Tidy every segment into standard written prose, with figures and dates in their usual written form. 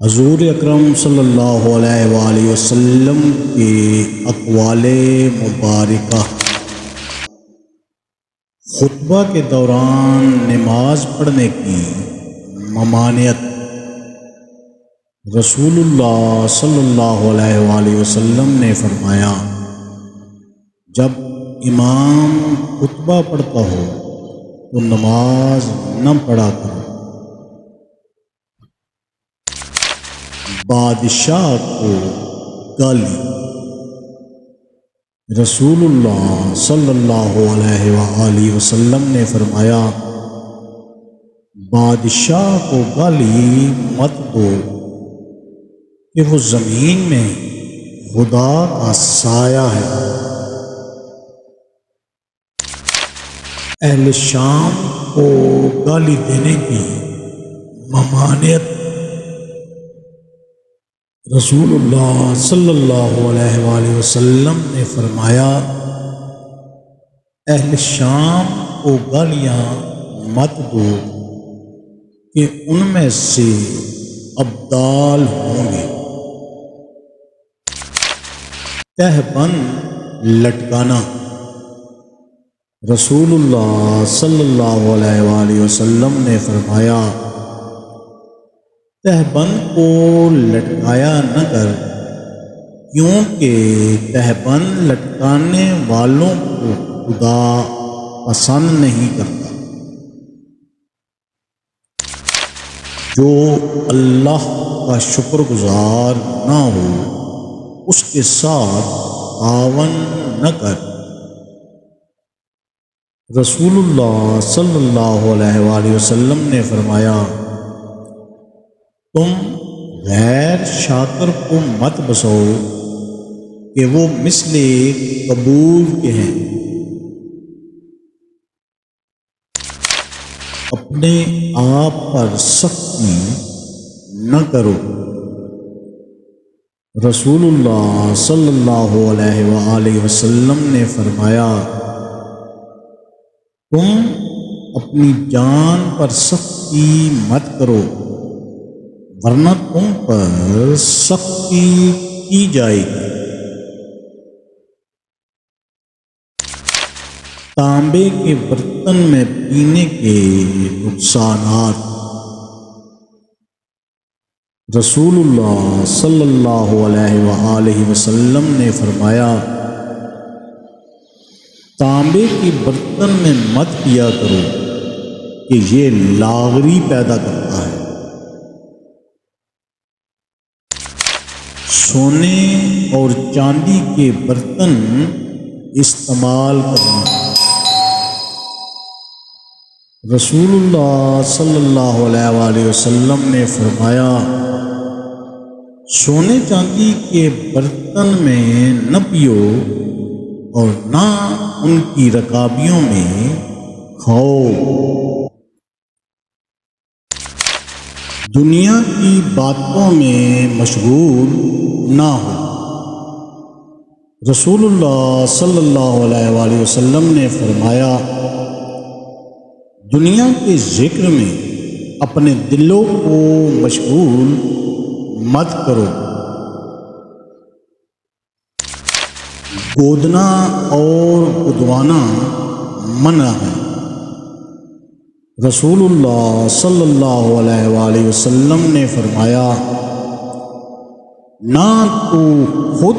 حضور اکرم صلی اللہ علیہ وآلہ وسلم کے اقوال مبارکہ۔ خطبہ کے دوران نماز پڑھنے کی ممانعت۔ رسول اللہ صلی اللہ علیہ وآلہ وسلم نے فرمایا، جب امام خطبہ پڑھتا ہو تو نماز نہ پڑھا کرو۔ بادشاہ کو گالی۔ رسول اللہ صلی اللہ علیہ وآلہ وسلم نے فرمایا، بادشاہ کو گالی مت دو کہ وہ زمین میں خدا کا سایہ ہے۔ اہل شام کو گالی دینے کی ممانعت۔ رسول اللہ صلی اللہ علیہ وآلہ وسلم نے فرمایا، اہل شام کو گالیاں مت دو کہ ان میں سے ابدال ہوں گے۔ تہبند لٹکانا۔ رسول اللہ صلی اللہ علیہ وآلہ وسلم نے فرمایا، تہبند کو لٹکایا نہ کر، کیونکہ تہبند لٹکانے والوں کو خدا پسند نہیں کرتا۔ جو اللہ کا شکر گزار نہ ہو اس کے ساتھ تعاون نہ کر۔ رسول اللہ صلی اللہ علیہ وآلہ وسلم نے فرمایا، تم غیر شاکر کو مت بسو کہ وہ مثل کبوتر کے ہیں۔ اپنے آپ پر سختی نہ کرو۔ رسول اللہ صلی اللہ علیہ وآلہ وسلم نے فرمایا، تم اپنی جان پر سختی مت کرو ورنہ تم پر سختی کی جائے گی۔ تانبے کے برتن میں پینے کے نقصانات۔ رسول اللہ صلی اللہ علیہ وآلہ وسلم نے فرمایا، تانبے کے برتن میں مت پیا کرو کہ یہ لاغری پیدا کرتا ہے۔ سونے اور چاندی کے برتن استعمال کرنا۔ رسول اللہ صلی اللہ علیہ وآلہ وسلم نے فرمایا، سونے چاندی کے برتن میں نہ پیو اور نہ ان کی رکابیوں میں کھاؤ۔ دنیا کی باتوں میں مشغول نہ ہو۔ رسول اللہ صلی اللہ علیہ وآلہ وسلم نے فرمایا، دنیا کے ذکر میں اپنے دلوں کو مشغول مت کرو۔ گودنا اور گدوانا منع ہے۔ رسول اللہ صلی اللہ علیہ وآلہ وسلم نے فرمایا، نہ تو خود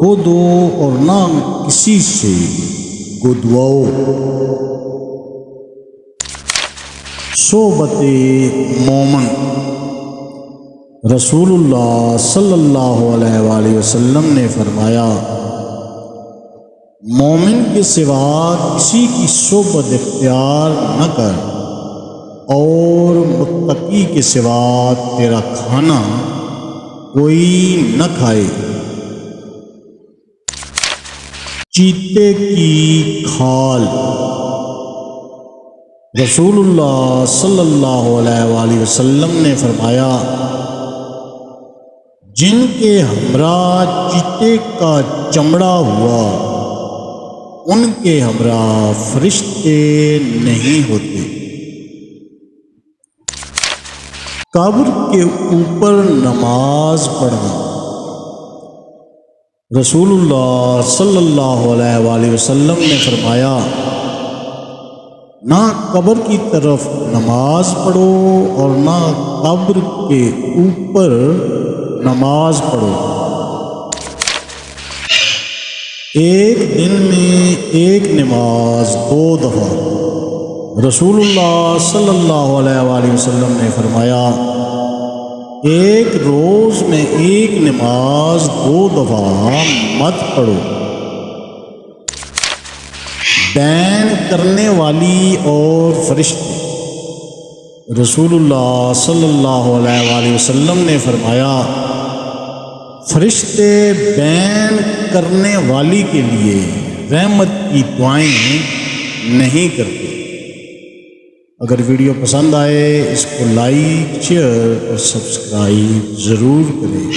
گودو اور نہ کسی سے گدواؤ۔ صحبت مومن۔ رسول اللہ صلی اللہ علیہ وآلہ وسلم نے فرمایا، مومن کے سوا کسی کی صحبت اختیار نہ کر اور متقی کے سوا تیرا کھانا کوئی نہ کھائے۔ چیتے کی کھال۔ رسول اللہ صلی اللہ علیہ وآلہ وسلم نے فرمایا، جن کے ہمراہ چیتے کا چمڑا ہوا ان کے ہمراہ فرشتے نہیں ہوتے۔ قبر کے اوپر نماز پڑھنا۔ رسول اللہ صلی اللہ علیہ وآلہ وسلم نے فرمایا، نہ قبر کی طرف نماز پڑھو اور نہ قبر کے اوپر نماز پڑھو۔ ایک دن میں ایک نماز 2 دفعہ۔ رسول اللہ صلی اللہ علیہ وآلہ وسلم نے فرمایا، ایک روز میں ایک نماز 2 دفعہ مت پڑھو۔ بین کرنے والی اور فرشتے۔ رسول اللہ صلی اللہ علیہ وآلہ وسلم نے فرمایا، فرشتے بین کرنے والی کے لیے رحمت کی دعائیں نہیں کرتے۔ اگر ویڈیو پسند آئے اس کو لائک، شیئر اور سبسکرائب ضرور کریں۔